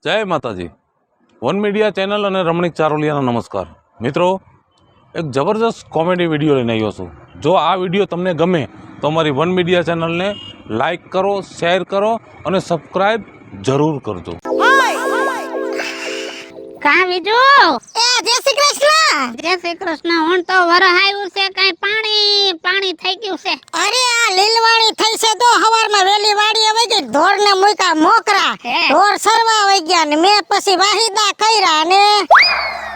જય માતાજી. One media channel અને રમણીક ચારોલિયાનો નમસ્કાર. મિત્રો, એક જબરજસ્ત કોમેડી વિડીયો લઈને આવ્યો છું. જો આ વિડીયો તમને ગમે તો અમારી વન મીડિયા ચેનલને લાઈક કરો, શેર કરો અને સબસ્ક્રાઈબ જરૂર કરજો. કા બીજુ એ જય શ્રી કૃષ્ણ. જય શ્રી કૃષ્ણ. હું તો વરહાયું છે, કઈ પાણી થઈ ગયું છે. અરે આ લીલવાણી થઈ છે તો હવારમાં વેલી વાડી આવી ગઈ, ઢોર ને મૂકા મોકરા, ઢોર સરવા આવી ગયા ને મેં પછી વાહિદા કર્યા ને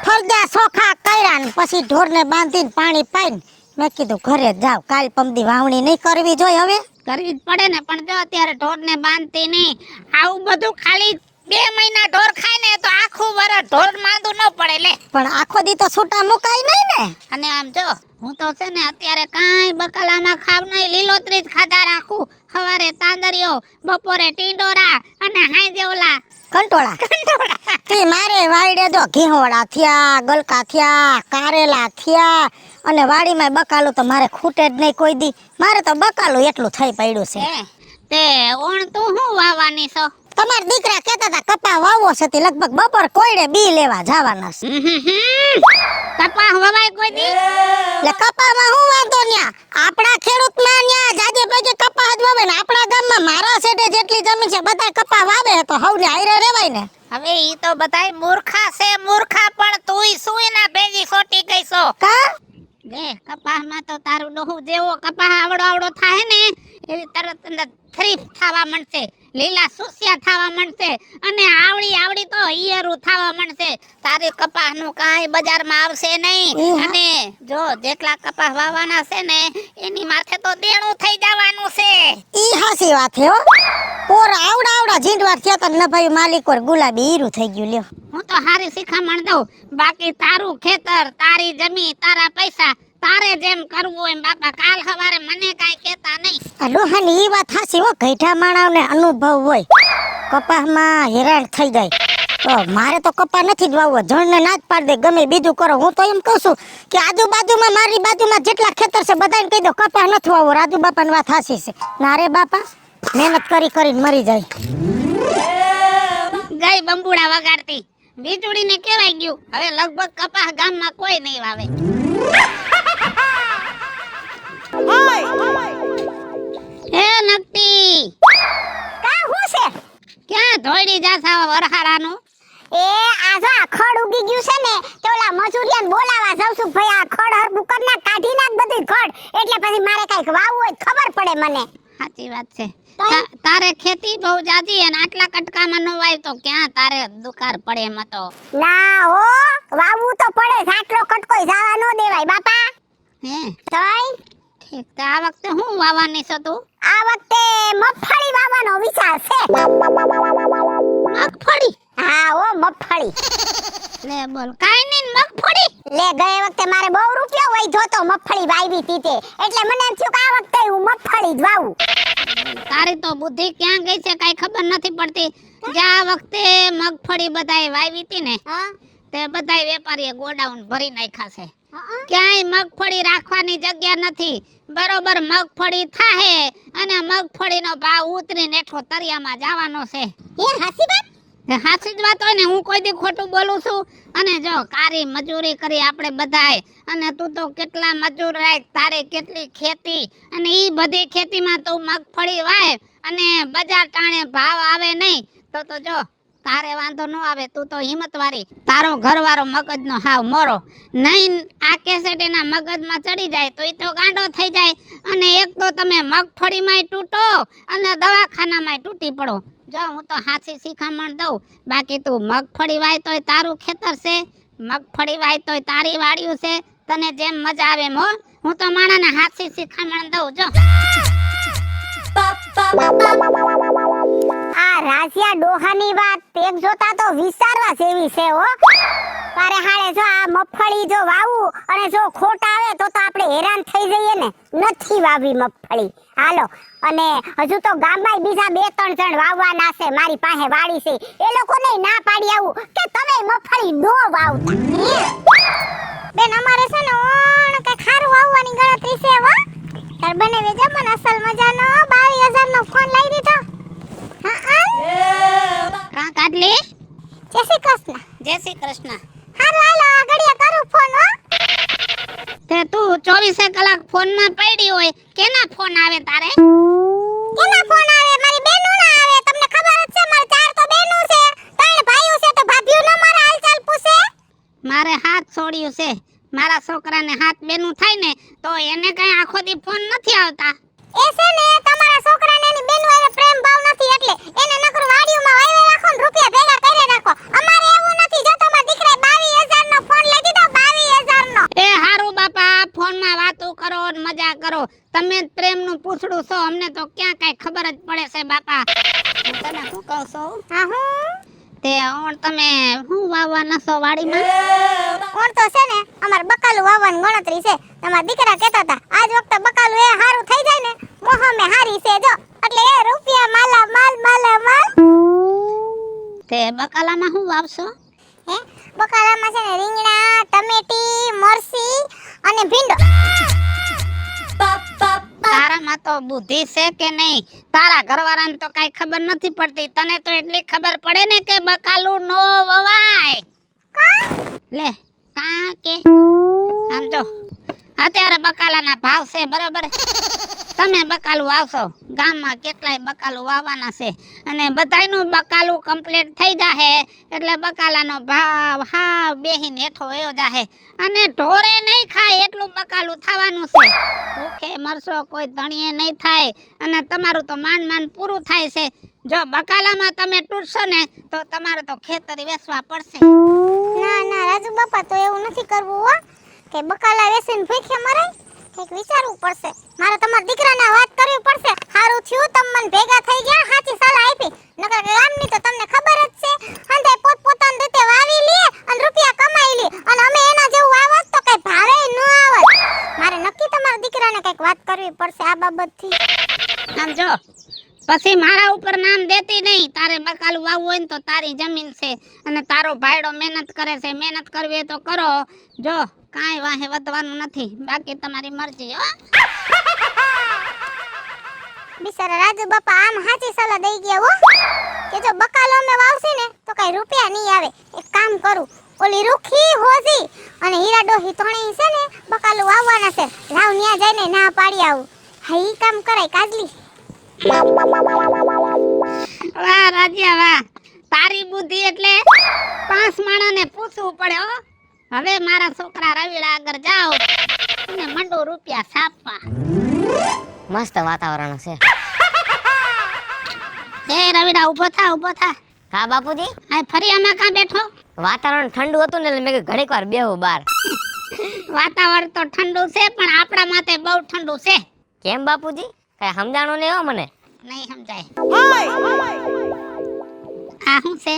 ફળદા સોખા કર્યા ને પછી ઢોર ને બાંધીને પાણી પાઈને મેં કીધું ઘરે જાવ, કાલ પમદી વાવણી નહીં કરવી જોઈએ, હવે કરવી જ પડે ને. પણ જો અત્યારે ઢોર ને બાંધતી નહીં, આવું બધું ખાલી 2 મહિના ઢોર ખાય ને તો આખું વરસ ઢોર માંદું ન પડે લે. પણ આખો દી તો છૂટા મુકાય નહીં ને. અને આમ જો હું તો છે ને અત્યારે કાંઈ બકાલામાં ખાવ નહીં, લીલોતરી જ ખાધા રાખું. સવારે તાંદરિયો, બપોરે ટીંડોરા અને હાંજે ઓલા કંટોળા તે મારે વાયડે જો ઘીહોડા થયા, ગલકા થયા, કારેલા થયા અને વાડીમાં બકાલું તો મારે ખૂટે જ નહીં કોઈ દી. મારે તો બકાલું એટલું થઈ પડ્યું છે. તે ઓણ તું હું વાવવાની છો? તમાર દીકરા કહેતા હતા કપા વાવો છે તે લગભગ બપોર કોયડે બી લેવા જવાના છે. કપા વવાય કોઈ દી? એટલે કપામાં હું વાંધો ન્યા, આપણા ખેડૂતમાં ન્યા જાજે પગે કપા જ વાવે ને આપણા ગામમાં મારા સેટે જેટલી જમીન છે બધા કપા વાવે તો હવને આયરે રેવાય ને. હવે ઈ તો બધાય મૂર્ખા છે, મૂર્ખા. પણ તુંય સુઈ ના ભેજી સોટી ગઈ છો કા લે. કપામાં તો તારું ડોહું જેવો કપા આવડો થાય ને એવી તરત થ્રીપ થવા મળશે, લીલા સુસિયા થવા મળશે અને આવડી તો ઈયરું થવા મળશે. તારી કપાસનું કાંઈ બજારમાં આવશે નહીં. અને જો જેટલા કપાસ વાવવાના છે ને એની માથે તો દેણું થઈ જવાનું છે. ઈ હાસી વાત હે હો. પોર આવડા ઝીંડવાર થયા તો ન ભાઈ માલિક ઓર ગુલાબી હીરું થઈ ગયું લ્યો. હું તો હારી શીખામણ દઉં, બાકી તારું ખેતર, તારી જમીન, તારા પૈસા, તારે જેમ કરવું એમ બાપા. કાલ સવારે મને કાંઈ કહેતા નહીં. આ ડોહાની ઈ વાત હાસી હો. ગઈઢા માણાવને અનુભવ હોય, કપાસમાં હેરાન થઈ જાય. તો મારે તો કપા નથી જ વાવવો, જણને ના જ પાડ દે, ગમે બીજું કરો. હું તો એમ કહું છું કે આજુબાજુમાં મારી બાજુમાં જેટલા ખેતર છે બધાને કહી દો કપા નથી વાવવો. રાજુ બાપાની વાત હાસી છે. ના રે બાપા, મહેનત કરીને મરી જાય. ગઈ બંબુડા વગાડતી, વીજળીને કહેવાય ગયું. હવે લગભગ કપાસ ગામમાં કોઈ નહીં વાવે. એ નકટી કા હું છે? ક્યાં ધોઈડી જાસ આવા વરહારાનું? એ આ જો આ ખડ ઉગી ગયું છે ને તો ઓલા મજૂરિયાને બોલાવા જાઉં છું. ભાઈ આ ખડ હરબુ કરના કાઢી નાખ બધી ખડ, એટલે પછી મારે કઈક વાવવું હોય ખબર પડે મને. સાચી વાત છે. તારે ખેતી બહુ જાજી અને આટલા કટકામાં ન વાય તો ક્યાં તારે દુકાર પડે એમ તો. ના હો, વાવવું તો પડે, આટલો કટકોઈ જવા ન દેવાય બાપા. હે તોય ઠીક. તો આ વખતે હું વાવવાની છો તું? આ વખતે મગફળી વાવવાનો વિચાર છે. મગફળી? હા ઓ મગફળી. લે બોલ, કાઈ નહીં મગફળી. લે ગયે વખતે મારે બહુ રૂપિયા હોય જોતો મગફળી વાવી તીતે, એટલે મને એમ થયું કે આ વખતે હું મગફળી જ વાવું. તારી તો બુદ્ધિ ક્યાં ગઈ છે કઈ ખબર નથી પડતી. જે આ વખતે મગફળી બધાય વાવી હતી ને તે બધાય વેપારીએ ગોડાઉન ભરી નાખ્યા છે. ક્યાંય મગફળી રાખવાની જગ્યા નથી. બરોબર મગફળી થાહે અને મગફળીનો ભાવ ઉતરીને નેઠો તરિયામાં જવાનો છે. એ હાસી વાત? હાસી જ વાત હોય ને, હું કોઈ દી ખોટું બોલું છું? અને જો કારી મજૂરી કરી આપણે બધાય, અને તું તો કેટલા મજૂર રાખ, તારે કેટલી ખેતી, અને ઈ બધી ખેતીમાં તું મગફળી વાય અને બજાર ટાણે ભાવ આવે નહીં તો જો તારે વાંધો ન આવે. તું તો હિંમત વાળી, તારો ઘરવાળો મગજનો હાવ મોરો નહીં. આ કેસેટ એના મગજમાં ચડી જાય તો એ તો ગાંડો થઈ જાય. અને એક તો તમે મગફળીમાંય તૂટો અને દવાખાનામાંય તૂટી પડો. જો હું તો હાથી શિખામણ દઉં, બાકી તું મગફળી વાય તોય તારું ખેતર છે, મગફળી વાય તોય તારી વાડિયું છે. તને જેમ મજા આવે એમ હો. હું તો માણાને હાથી શિખામણ દઉં. જો આ રાશિયા ડોહાની વાત એક જોતા તો વિચારવા જેવી છે હો. તારે હાડે જો આ મગફળી જો વાવું અને જો ખોટ આવે તો આપણે હેરાન થઈ જઈએ ને. નથી વાવી મગફળી. હાલો, અને હજુ તો ગામમાં બીજા 2-3 જણ વાવવાના છે, મારી પાસે વાડી છે, એ લોકોને ના પાડી આવું કે તમે મગફળી નો વાવતા. બેન અમારે છે ને ઓણ કે ખારું વાવવાની ગણતરી છે હો. તાર બને વેજે મને અસલ મજાનો 22,000 નો ફોન લઈ દીધો. હા કાઢલી તારા છોકરાને હાથ બેનું થાય ને તો એને કઈ આખો દી ફોન નથી આવતા. એ છે ને તમારા છોકરાને એની બેન વાળે પ્રેમ ભાવ નથી એટલે એને નકરું વાડીઓમાં વાવી રાખો ને રૂપિયા ભેગા કરી રાખો. અમારે એવું નથી. જો તમારા દીકરાએ 22,000 નો ફોન લઈ દીધો, 22,000 નો. એ હારું બાપા, ફોનમાં વાતો કરો ને મજા કરો. તમે જ પ્રેમનું પૂછડું છો, અમને તો ક્યાં કઈ ખબર જ પડે છે બાપા. હું તને શું કહું છું? હા હું તે ઓણ તમે શું વાવવા નસો વાડીમાં? કોણ તો છે ને અમાર બકાલું વાવવાની ગણતરી છે. તમારા દીકરા કહેતા હતા આજ વખતે બકાલું એ હારું થઈ જાય ને મોહમે હારી છે જો એટલે એ રૂપિયા માલા માલ. તે બકાલામાં શું વાવશો? હે બકાલામાં છે ને રીંગણા, ટમેટી, મરસી અને ભીંડો. તારામાં તો બુદ્ધિ છે કે નહીં? તારા ઘરવાળાને તો કઈ ખબર નથી પડતી, તને તો એટલી ખબર પડે ને કે બકાલું નો વવાય. લે કા કે આમ જો અત્યારે બકાલાના ભાવ છે બરાબર. તમે બકાલું વાવશો, ગામમાં કેટલાય બકાલું વાવવાના છે અને બધાયનું બકાલું કમ્પ્લીટ થઈ જાહે એટલે બકાલાનો ભાવ હા બેહીને હેઠો વયો જાહે અને ઢોરે નહીં ખાય એટલું બકાલું થવાનું છે. ભૂખે મરશો, કોઈ ધણીએ નહીં થાય અને તમારું તો માંડ પૂરું થાય છે. જો બકાલામાં તમે તૂટશો ને તો તમારે તો ખેતરી વેચવા પડશે. ના રાજુ બાપા તો એવું નથી કરવું હો કે બકાલા વેચીને ભૂખે મરાય. કંઈક વિચારવું પડશે. મારે તમારા દીકરાને વાત કરવી પડશે. હારું થયું તમે મને ભેગા થઈ ગયા, સાચી સલાહ આપી. નકર ગામની તો તમને ખબર જ છે હંધે પોતપોતાની રીતે વાવી લે અને રૂપિયા કમાઈ લે અને અમે એના જેવું વાવત તો કઈ ભાવે ન આવત. મારે નક્કી તમારા દીકરાને કંઈક વાત કરવી પડશે આ બાબતથી. આમ જો પછી મારા ઉપર નામ દેતી નહીં. તારે બકાલું વાવવું હોય ને તો તારી જમીન છે અને તારો ભાઈડો મહેનત કરે છે. મહેનત કરવી હોય તો કરો. જો કાંઈ વાહે વધવાનું નથી, બાકી તમારી મરજી હો. બિચારા રાજુ બાપા આમ સાચી સલાહ દઈ ગયા હો કે જો બકાલો અમે વાવશી ને તો કઈ રૂપિયા નહીં આવે. એક કામ કરું, ઓલી રૂખી હોજી અને હીરા ડોહી તોણી છે ને બકાલો વાવવાના છે, લાવ ન્યા જઈને ના પાડી આવું. હા ઈ કામ કરાય કાજલી. વાહ રાજ્યા વાહ, તારી બુદ્ધિ એટલે 5 માણસને પૂછવું પડે હો. હવે મારા છોકરા રવિડા આગળ જાઓ અને મંડો રૂપિયા છાપવા. મસ્ત વાતાવરણ છે. એ રવિડા ઊભો થા. હા બાપુજી, આ ફરી આમાં કાં બેઠો? વાતાવરણ ઠંડુ હતું ને એટલે મેં કીધું ઘડીક વાર બેહું બહાર. વાતાવરણ તો ઠંડુ છે પણ આપણા માટે બહુ ઠંડુ છે. કેમ બાપુજી, કઈ સમજાણું નહીં હો મને. નહીં સમજાય. આ શું છે?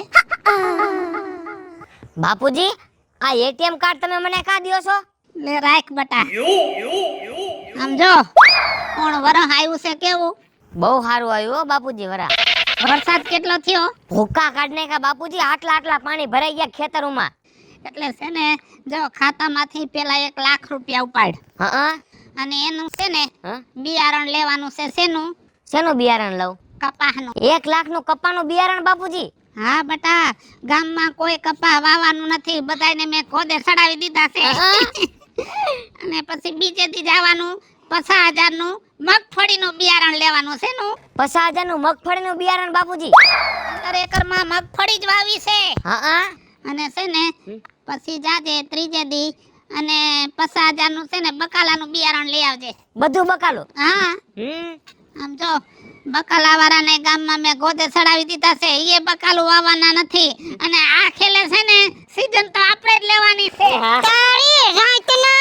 બાપુજી, આ એટીએમ કાર્ડ તમે મને કા દ્યો છો? લે રાખ બટા. આમ જો કોણ વરહ આવ્યું છે કેવું? બહુ સારું આવ્યું હો બાપુજી વરા. વરસાદ કેટલો થયો? ભૂકા કાઢ નાખ્યા બાપુજી. આટલા પાણી ભરાઈ ગયા ખેતરોમાં. એટલે છે ને જો ખાતામાંથી પેલા 1 લાખ રૂપિયા ઉપાડ હા અને એનું છે ને હા, બિયારણ લેવાનું છે. શેનું? શેનું બિયારણ લઉં? કપાસનું. 1 લાખ નું કપાનું બિયારણ બાપુજી? હા બટા, ગામમાં કોઈ કપા વાવવાનું નથી, બધાયને મેં ખોદે ચડાવી દીધા છે. અને પછી બીજે દી જવાનું 50,000 નું મગફળીનું બિયારણ લેવાનું છે. નું 50,000 નું મગફળીનું બિયારણ બાપુજી? 15 એકરમાં મગફળી જ વાવી છે. હા અને છે ને પછી જાજે ત્રીજે દી અને 50,000 નું છે ને બકાલાનું બિયારણ લઈ આવજે. બધું બકાલું? હા આમ જો બકાલા વાળાને ગામમાં મેં ગોદે ચડાવી દીધા છે. એ બકાલું વાવવાના નથી અને આ ખેલે છે ને સીઝન તો આપણે જ લેવાની છે. તારી રાતના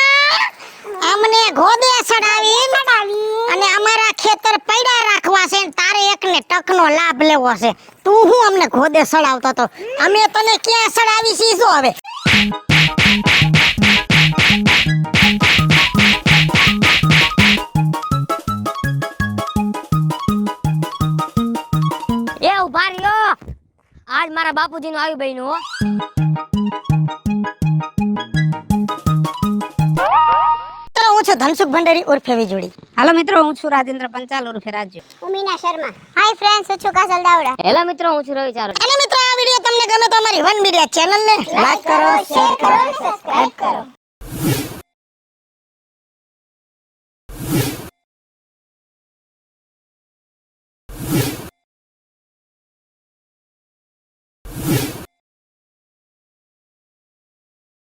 અમને ગોદે ચડાવી અને અમારા ખેતર પડ્યા રાખવા છે ને તારે એકને ટકનો લાભ લેવો છે. તું હું અમને ગોદે ચડાવતો તો અમે તને ક્યાં ચડાવી સીધો હવે? એ ઉભા રહ્યો, આજ મારા બાપુજી નું આવ્યું બહેનું હો. હું છું ધનસુખ ભંડારી ઉર્ફે વીજળી. હાલો મિત્રો, હું છું રાજેન્દ્ર પંચાલ ઉર્ફે રાજ્ય. હું મીના શર્મા. હાય ફ્રેન્ડ્સ, હું છું કાજલ દાવડા. હેલો મિત્રો, હું છું રવિ ચારો. અને મિત્રો આ વિડિયો તમને ગમે તો અમારી વન મીડિયા ચેનલને લાઈક કરો, શેર કરો, સબસ્ક્રાઇબ કરો.